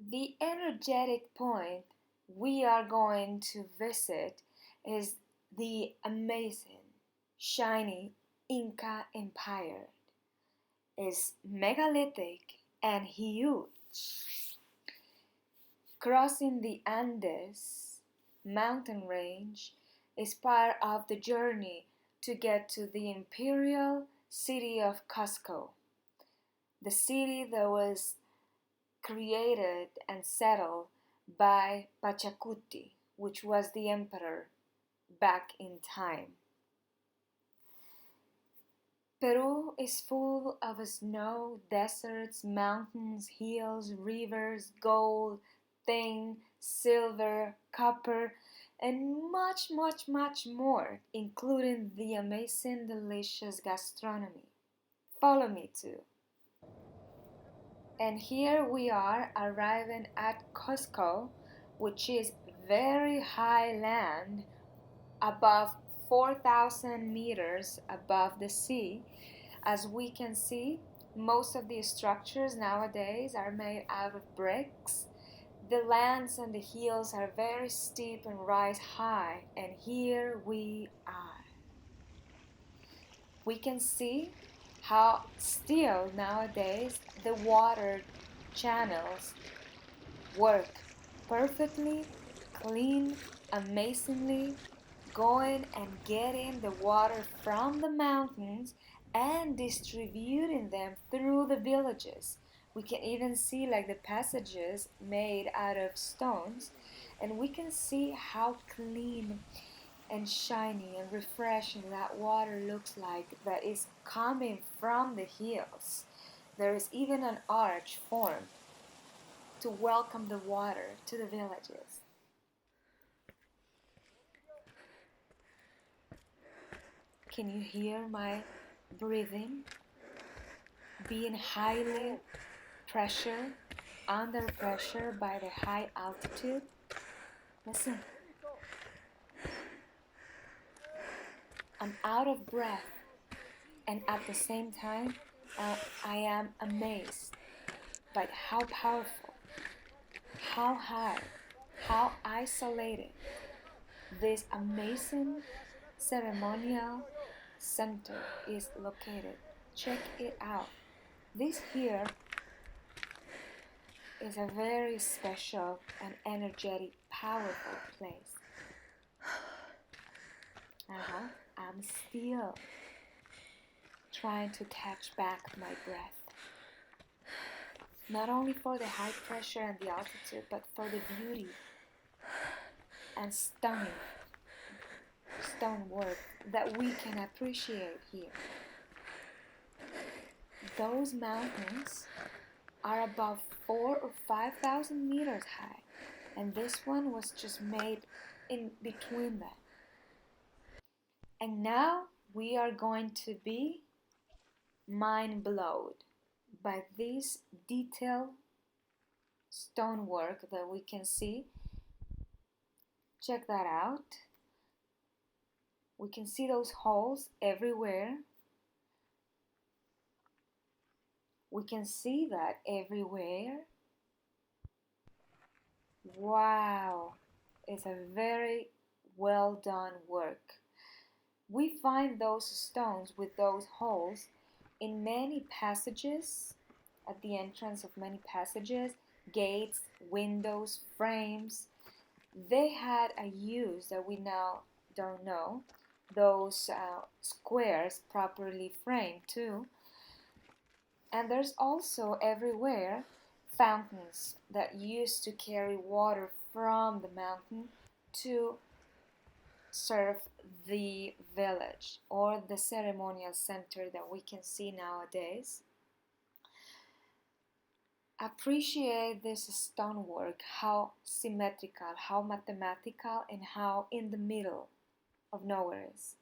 The energetic point we are going to visit is the amazing, shiny Inca Empire. It's megalithic and huge. Crossing the Andes mountain range is part of the journey to get to the imperial city of Cusco, the city that was created and settled by Pachacuti, which was the emperor back in time. Peru is full of snow, deserts, mountains, hills, rivers, gold, tin, silver, copper, and much, much, much more, including the amazing, delicious gastronomy. Follow me too. And here we are arriving at Cusco, which is very high land, above 4,000 meters above the sea. As we can see, most of the structures nowadays are made out of bricks. The lands and the hills are very steep and rise high, and here we are. We can see how still nowadays the water channels work perfectly, clean, amazingly, going and getting the water from the mountains and distributing them through the villages. We can even see like the passages made out of stones, and we can see how clean and shiny and refreshing that water looks like that is coming from the hills. There is even an arch formed to welcome the water to the villages. Can you hear my breathing being highly pressure under pressure by the high altitude? Listen, I'm out of breath, and at the same time I am amazed by how powerful, how high, how isolated this amazing ceremonial center is located. Check it out. This here is a very special and energetic, powerful place. I'm still trying to catch back my breath. Not only for the high pressure and the altitude, but for the beauty and stunning stonework that we can appreciate here. Those mountains are above 4 or 5,000 meters high, and this one was just made in between them. And now we are going to be mind blown by this detailed stonework that we can see. Check that out. We can see those holes everywhere. We can see that everywhere. Wow, it's a very well done work. We find those stones with those holes in many passages, at the entrance of many passages, gates, windows, frames. They had a use that we now don't know. Those squares properly framed too. And there's also everywhere fountains that used to carry water from the mountain to serve the village or the ceremonial center that we can see nowadays. Appreciate this stonework, how symmetrical, how mathematical, and how in the middle of nowhere is.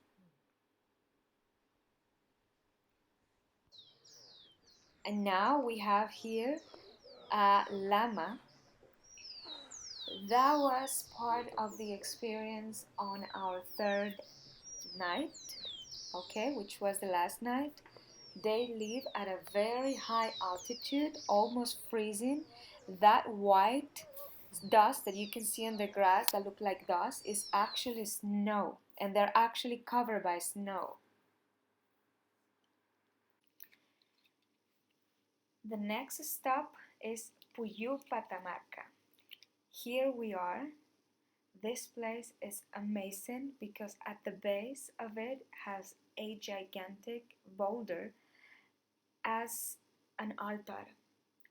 And now we have here a llama. That was part of the experience on our third night, okay, which was the last night. They live at a very high altitude, almost freezing, That white dust that you can see on the grass that look like dust is actually snow, and they're actually covered by snow. The next stop is Patamarca. Here we are. This place is amazing because at the base of it has a gigantic boulder as an altar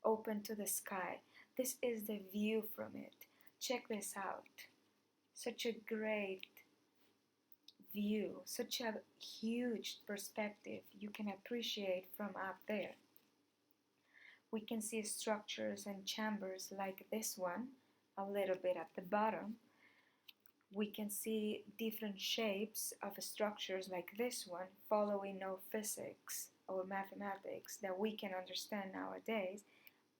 open to the sky. This is the view from it. Check this out. Such a great view, such a huge perspective you can appreciate from up there. We can see structures and chambers like this one a little bit at the bottom. We can see different shapes of structures like this one following no physics or mathematics that we can understand nowadays,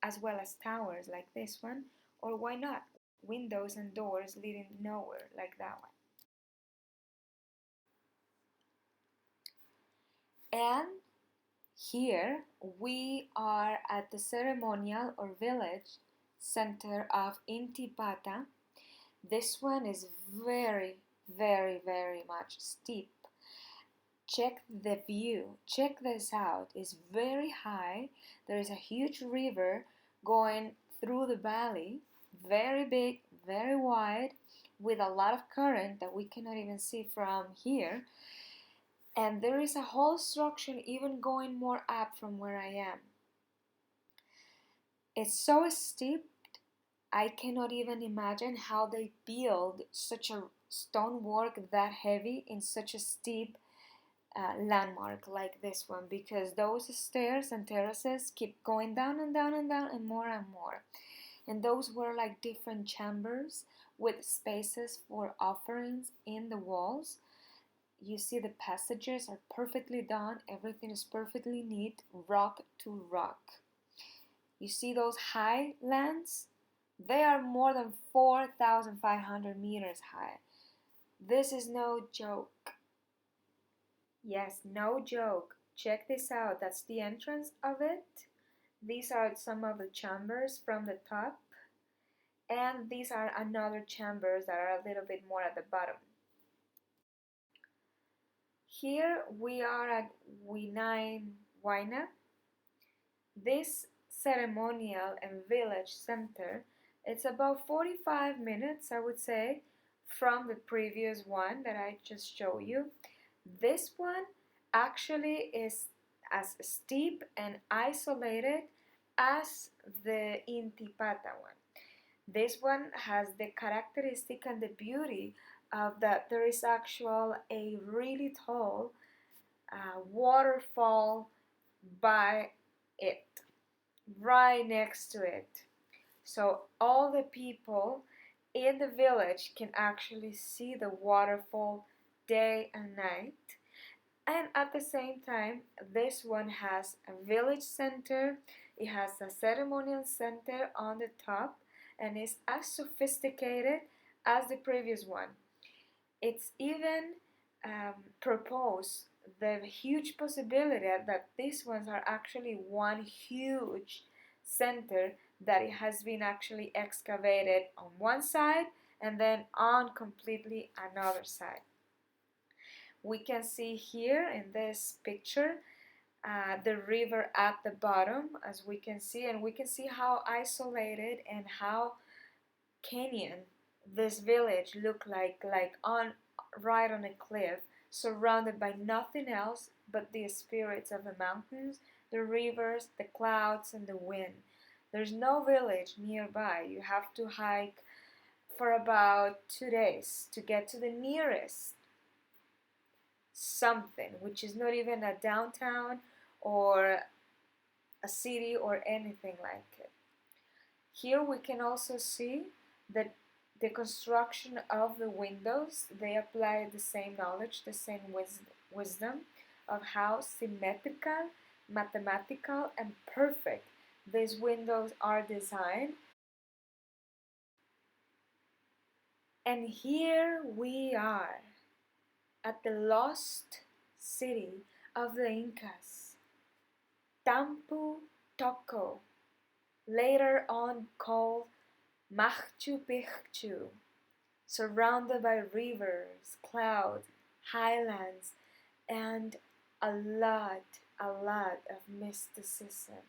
as well as towers like this one, or why not windows and doors leading nowhere like that one. And here we are at the ceremonial or village center of Intipata. This one is very, very, very much steep. Check the view. Check this out. It's very high. There is a huge river going through the valley, very big, very wide, with a lot of current that we cannot even see from here. And there is a whole structure even going more up from where I am. It's so steep, I cannot even imagine how they build such a stonework that heavy in such a steep landmark like this one, because those stairs and terraces keep going down and down and down and more. And those were like different chambers with spaces for offerings in the walls. You see the passages are perfectly done, everything is perfectly neat, rock to rock. You see those high lands? They are more than 4,500 meters high. This is no joke. Yes, no joke. Check this out. That's the entrance of it. These are some of the chambers from the top. And these are another chambers that are a little bit more at the bottom. Here we are at Huayna. This ceremonial and village center, it's about 45 minutes, I would say, from the previous one that I just showed you. This one actually is as steep and isolated as the Intipata one. This one has the characteristic and the beauty of that there is actual a really tall waterfall by it, right next to it. So all the people in the village can actually see the waterfall day and night. And at the same time, this one has a village center, it has a ceremonial center on the top, and is as sophisticated as the previous one. It's even proposed the huge possibility that these ones are actually one huge center that it has been actually excavated on one side and then on completely another side. We can see here in this picture the river at the bottom, as we can see, and we can see how isolated and how canyon this village looked like on right on a cliff, surrounded by nothing else but the spirits of the mountains, the rivers, the clouds, and the wind. There's no village nearby. You have to hike for about 2 days to get to the nearest something, which is not even a downtown or a city or anything like it. Here we can also see that the construction of the windows, they apply the same knowledge, the same wisdom of how symmetrical, mathematical, and perfect these windows are designed. And here we are at the lost city of the Incas, Tampu Tocco. later on called Machu Picchu, surrounded by rivers, clouds, highlands, and a lot of mysticism.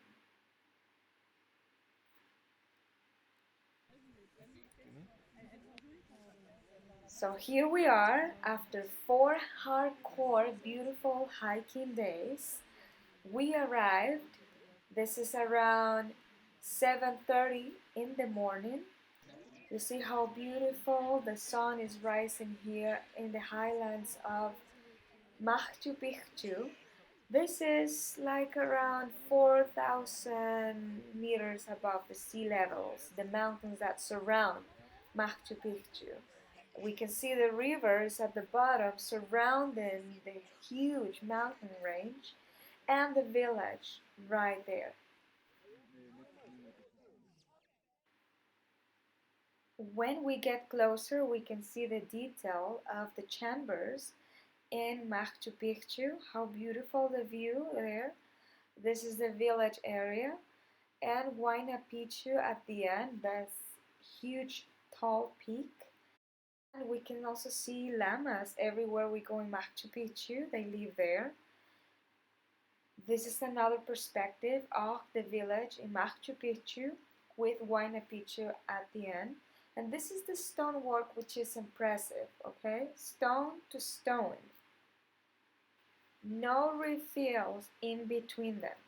So here we are after 4 hardcore, beautiful hiking days. We arrived. This is around 7:30 in the morning. You see how beautiful the sun is rising here in the highlands of Machu Picchu. This is like around 4,000 meters above the sea levels, the mountains that surround Machu Picchu. We can see the rivers at the bottom surrounding the huge mountain range and the village right there. When we get closer, we can see the detail of the chambers in Machu Picchu. How beautiful the view there. This is the village area, and Huayna Picchu at the end, that huge tall peak. And we can also see llamas everywhere we go in Machu Picchu. They live there. This is another perspective of the village in Machu Picchu with Huayna Picchu at the end. And this is the stonework, which is impressive, okay? Stone to stone. No refills in between them.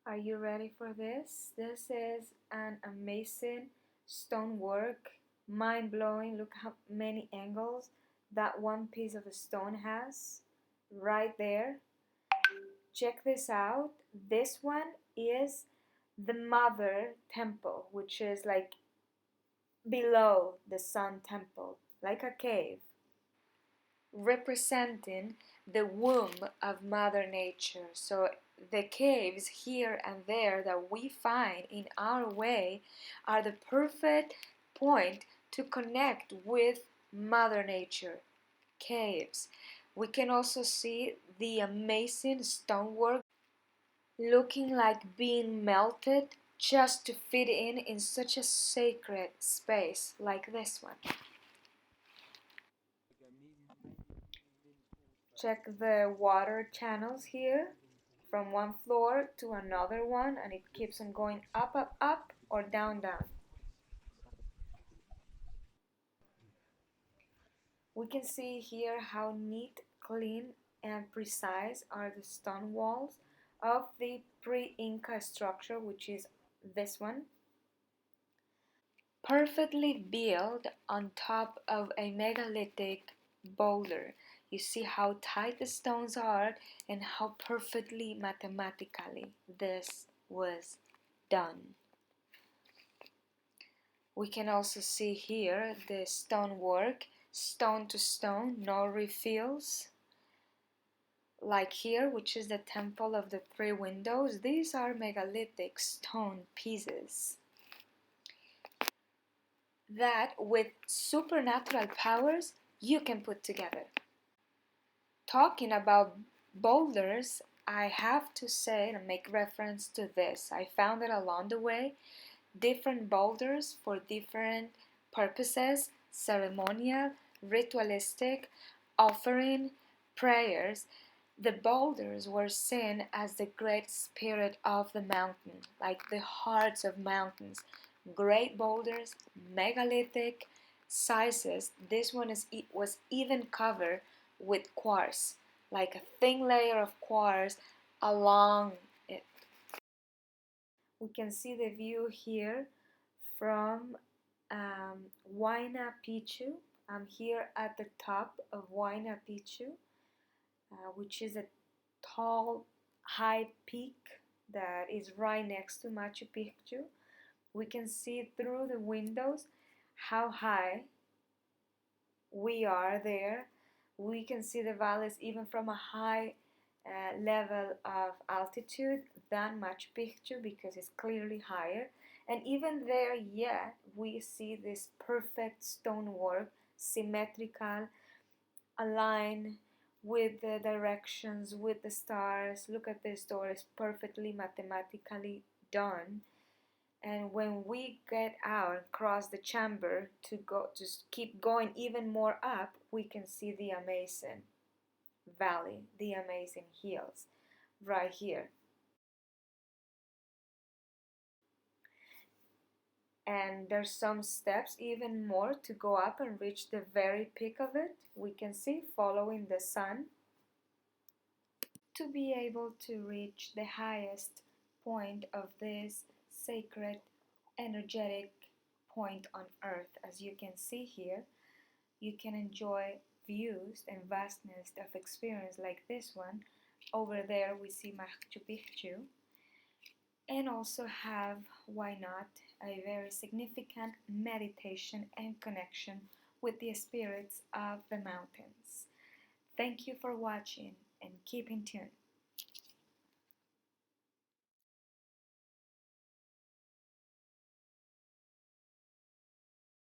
Are you ready for this? This is an amazing stonework, mind blowing. Look how many angles that one piece of stone has right there. Check this out. This one is the mother temple, which is like below the sun temple, like a cave, representing the womb of Mother Nature. So the caves here and there that we find in our way are the perfect point to connect with Mother Nature. Caves. We can also see the amazing stonework looking like being melted just to fit in such a sacred space like this one. Check the water channels here from one floor to another one, and it keeps on going up, up, up, or down, down. We can see here how neat, clean, and precise are the stone walls of the pre-Inca structure, which is this one. Perfectly built on top of a megalithic boulder. You see how tight the stones are and how perfectly mathematically this was done. We can also see here the stonework, stone to stone, no refills. Like here, which is the temple of the three windows, these are megalithic stone pieces that with supernatural powers you can put together. Talking about boulders, I have to say and make reference to this. I found it along the way, different boulders for different purposes, ceremonial, ritualistic, offering, prayers. The boulders were seen as the great spirit of the mountain, like the hearts of mountains. Great boulders, megalithic sizes. This one was even covered with quartz, like a thin layer of quartz along it. We can see the view here from Huayna Picchu. I'm here at the top of Huayna Picchu, which is a tall, high peak that is right next to Machu Picchu. We can see through the windows how high we are there. We can see the valleys even from a high level of altitude than Machu Picchu because it's clearly higher. And even there, yet we see this perfect stonework, symmetrical, aligned with the directions, with the stars. Look at this door, it's perfectly mathematically done. And when we get out and cross the chamber to go to keep going even more up, we can see the amazing valley, the amazing hills right here. And there's some steps even more to go up and reach the very peak of it. We can see following the sun to be able to reach the highest point of this sacred energetic point on earth. As you can see here, you can enjoy views and vastness of experience like this one. Over there we see Machu Picchu, and also have, why not, a very significant meditation and connection with the spirits of the mountains. Thank you for watching and keep in tune.